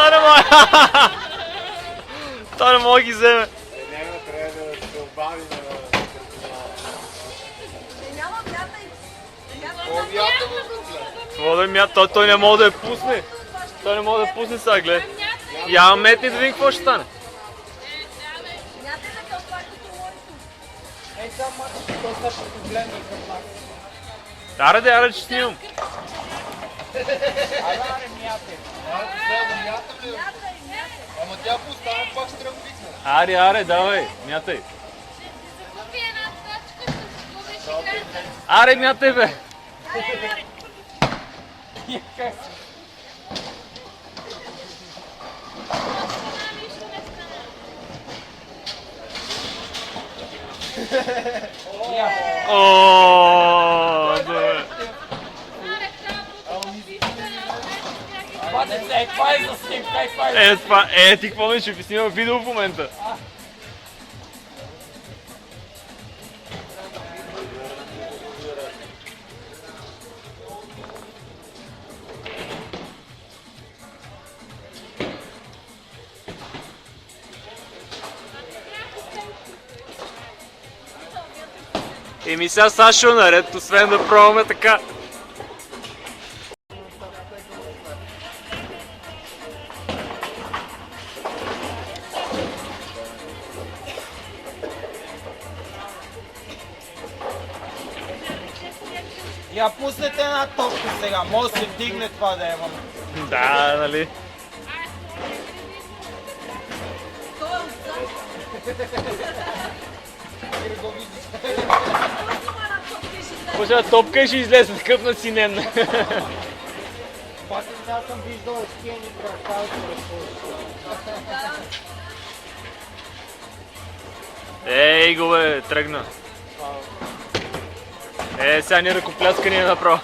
Той не може. Той не може да ги вземе. Няма, трябва да се обави на... Няма мятай. Какво да мята? Той не може да я пусне. Той не може да я пусне сега, гледай. Я метни да видим какво ще стане. Мятай на кълпакото лойто. Ей, сам мачът, той сега ще погледне към нас. Аре, че снимам. Аре, мяте. Мятай. Ама тя поставя, пак ще трябва да викне. Аре, давай, мятай. Аре, мятай, бе. Ооо, добре. Това деца, това е за снимка, това е за Ти какво не ще ви снимам видео в момента? Еми сега Сашо наред, освен да пробваме така. Я пуснете една топка сега, може да се вдигне това да имаме. Да, нали? Той е отзад. Може топка и ще излезе такъв насинен. Пак аз съм виждал ескени кракави Ей го бе, тръгна. Сега ни ръкопляскания направо.